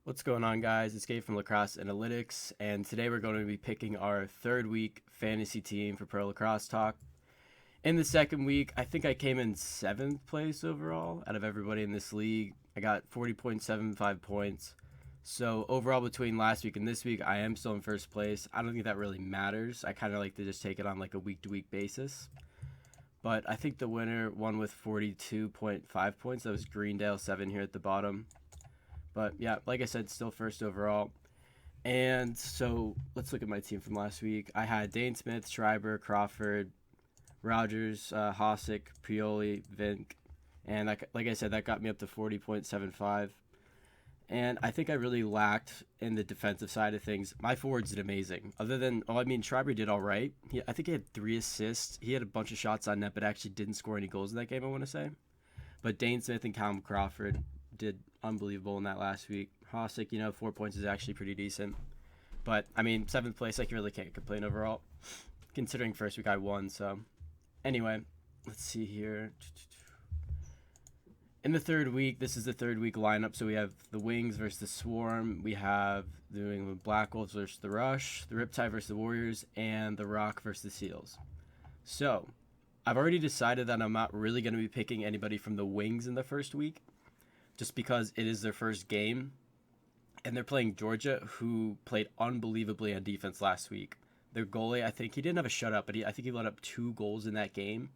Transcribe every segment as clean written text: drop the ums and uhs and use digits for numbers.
What's going on, guys? It's Gabe from Lacrosse Analytics, and today we're going to be picking our third week fantasy team for Pro Lacrosse Talk. In the second week, I think I came in seventh place overall out of everybody in this league. I got 40.75 points. So overall, between last week and this week, I am still in first place. I don't think that really matters. I kind of like to just take it on like a week-to-week basis. But I think the winner won with 42.5 points. That was Greendale 7 here at the bottom. But yeah, like I said, still first overall. And so let's look at my team from last week. I had Dane Smith, Schreiber, Crawford, Rogers, Hosick, Prioli, Vink. And like I said, that got me up to 40.75. And I think I really lacked in the defensive side of things. My forwards did amazing. Schreiber did all right. I think he had 3 assists. He had a bunch of shots on net, but actually didn't score any goals in that game, I want to say. But Dane Smith and Callum Crawford did unbelievable in that last week. Hosick, 4 points is actually pretty decent. But, seventh place, I really can't complain overall. Considering first week I won, so. Anyway, let's see here. In the third week, this is the third week lineup. So we have the Wings versus the Swarm. We have the New England Black Wolves versus the Rush, the Riptide versus the Warriors, and the Rock versus the Seals. So, I've already decided that I'm not really going to be picking anybody from the Wings in the first week, just because it is their first game. And they're playing Georgia, who played unbelievably on defense last week. Their goalie, I think, he didn't have a shutout, but I think he let up 2 goals in that game.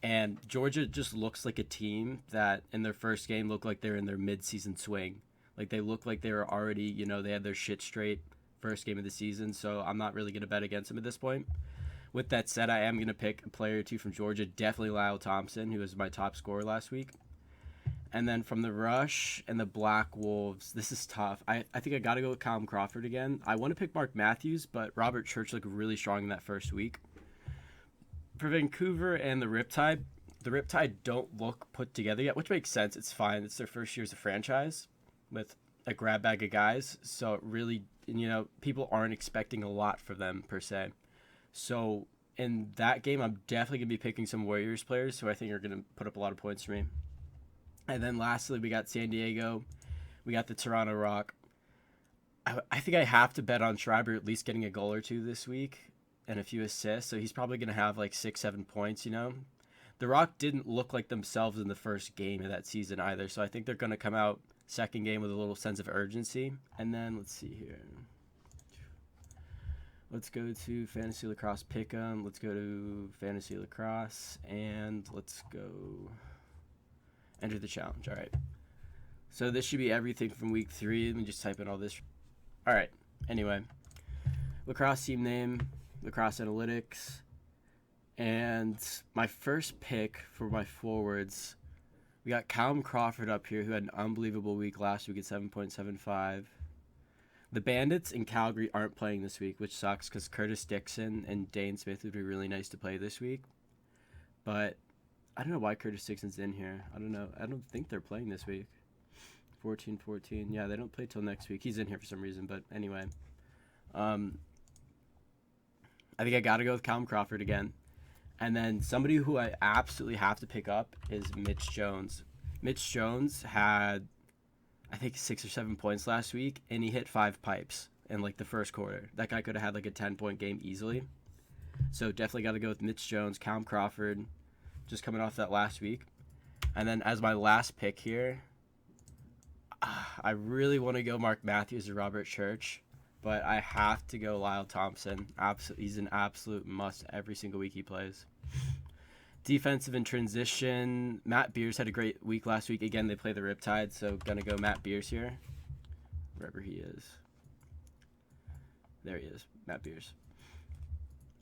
And Georgia just looks like a team that in their first game looked like they're in their mid-season swing. Like they look like they were already, they had their shit straight first game of the season. So I'm not really going to bet against them at this point. With that said, I am going to pick a player or two from Georgia. Definitely Lyle Thompson, who was my top scorer last week. And then from the Rush and the Black Wolves, this is tough. I think I got to go with Callum Crawford again. I want to pick Mark Matthews, but Robert Church looked really strong in that first week. For Vancouver and the Riptide don't look put together yet, which makes sense. It's fine. It's their first year as a franchise with a grab bag of guys. So it really, people aren't expecting a lot from them per se. So in that game, I'm definitely going to be picking some Warriors players who I think are going to put up a lot of points for me. And then lastly, we got San Diego. We got the Toronto Rock. I think I have to bet on Schreiber at least getting a goal or two this week and a few assists. So he's probably going to have like 6-7 points, The Rock didn't look like themselves in the first game of that season either. So I think they're going to come out second game with a little sense of urgency. And then let's see here. Let's go to Fantasy Lacrosse Pick'em. Let's go to Fantasy Lacrosse. And let's go enter the challenge. All right. So this should be everything from week 3. Let me just type in all this. All right. Anyway, Lacrosse team name, Lacrosse Analytics. And my first pick for my forwards, we got Callum Crawford up here, who had an unbelievable week last week at 7.75. The Bandits in Calgary aren't playing this week, which sucks because Curtis Dixon and Dane Smith would be really nice to play this week. But I don't know why Curtis Dixon's in here. I don't know. I don't think they're playing this week. 14-14. Yeah, they don't play till next week. He's in here for some reason. But anyway. I think I got to go with Callum Crawford again. And then somebody who I absolutely have to pick up is Mitch Jones. Mitch Jones had, I think, 6 or 7 points last week, and he hit 5 pipes in like the first quarter. That guy could have had like a 10-point game easily. So definitely got to go with Mitch Jones, Callum Crawford, just coming off that last week. And then as my last pick here, I really want to go Mark Matthews or Robert Church, but I have to go Lyle Thompson. He's an absolute must every single week he plays. Defensive and transition, Matt Beers had a great week last week. Again, they play the Riptide, so gonna go Matt Beers here, wherever he is. There he is, Matt Beers.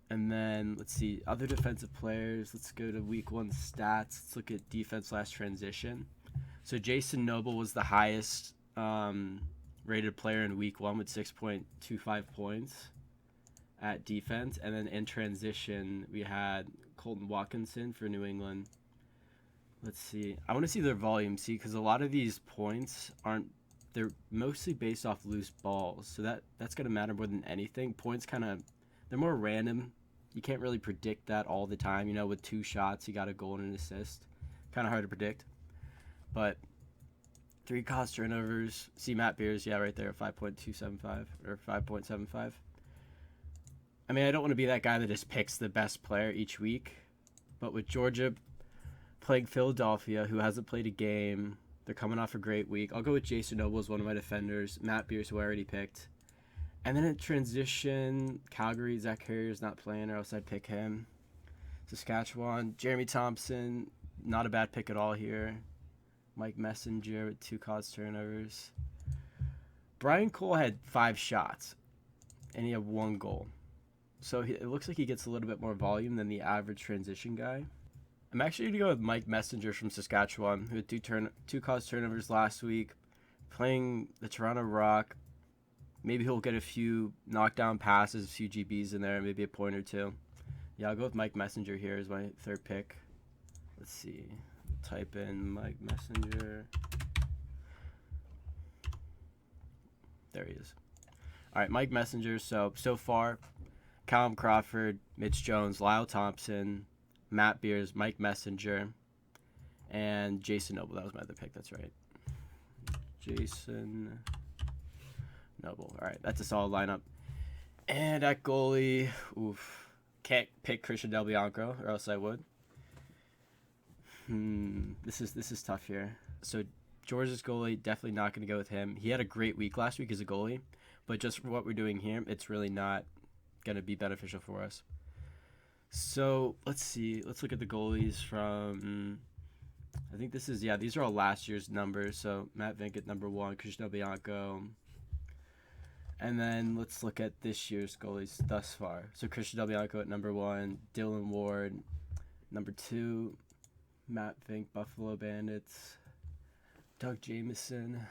And then let's see other defensive players. Let's go to week 1 stats. Let's look at defense / transition. So Jason Noble was the highest rated player in week 1 with 6.25 points at defense. And then in transition, we had Colton Watkinson for New England. Let's see. I want to see their volume, because a lot of these points they're mostly based off loose balls. So that's going to matter more than anything. Points they're more random. You can't really predict that all the time. With 2 shots, you got a goal and an assist. Kind of hard to predict. But 3 cause turnovers. See Matt Beers, yeah, right there, 5.275 or 5.75. I mean, I don't want to be that guy that just picks the best player each week, but with Georgia playing Philadelphia, who hasn't played a game, they're coming off a great week. I'll go with Jason Noble as one of my defenders. Matt Beers, who I already picked. And then in transition, Calgary, Zach Harrier's not playing, or else I'd pick him. Saskatchewan, Jeremy Thompson, not a bad pick at all here. Mike Messenger with 2 cause turnovers. Brian Cole had 5 shots, and he had 1 goal. So it looks like he gets a little bit more volume than the average transition guy. I'm actually going to go with Mike Messenger from Saskatchewan, who had 2 cause turnovers last week, playing the Toronto Rock. Maybe he'll get a few knockdown passes, a few GBs in there, maybe a point or 2. Yeah, I'll go with Mike Messenger here as my 3rd pick. Let's see. Type in Mike Messenger. There he is. All right, Mike Messenger. So far, Callum Crawford, Mitch Jones, Lyle Thompson, Matt Beers, Mike Messenger, and Jason Noble. That was my other pick. That's right. Jason Noble. All right, that's a solid lineup. And at goalie, can't pick Christian Del Bianco, or else I would. This is tough here. So Georgia's goalie, definitely not going to go with him. He had a great week last week as a goalie, but just for what we're doing here, it's really not going to be beneficial for us. So let's see. Let's look at the goalies from. I think these are all last year's numbers. So Matt Vink at number 1, Christian Del Bianco. And then let's look at this year's goalies thus far. So Christian Del Bianco at number 1, Dylan Ward, number 2, Matt Vink, Buffalo Bandits, Doug Jamieson.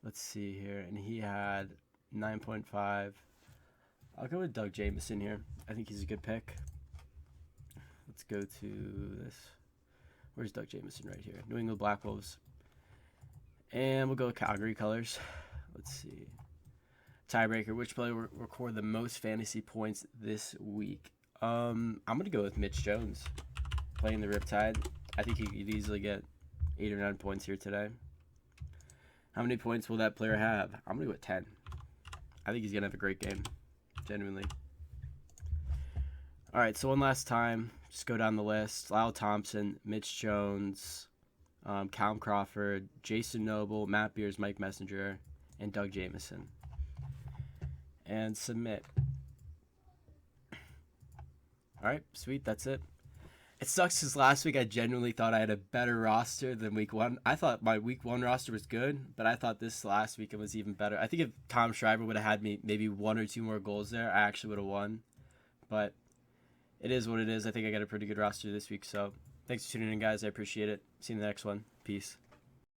Let's see here. And he had 9.5. I'll go with Doug Jamieson here. I think he's a good pick. Let's go to this. Where's Doug Jamieson? Right here. New England Black Wolves. And we'll go with Calgary colors. Let's see. Tiebreaker. Which player will record the most fantasy points this week? I'm going to go with Mitch Jones. Playing the Riptide. I think he could easily get 8 or 9 points here today. How many points will that player have? I'm going to go with 10. I think he's going to have a great game. Genuinely. All right, so one last time. Just go down the list. Lyle Thompson, Mitch Jones, Callum Crawford, Jason Noble, Matt Beers, Mike Messenger, and Doug Jamieson. And submit. All right, sweet. That's it. It sucks because last week I genuinely thought I had a better roster than week 1. I thought my week 1 roster was good, but I thought this last week it was even better. I think if Tom Schreiber would have had me maybe 1 or 2 more goals there, I actually would have won. But it is what it is. I think I got a pretty good roster this week. So thanks for tuning in, guys. I appreciate it. See you in the next one. Peace.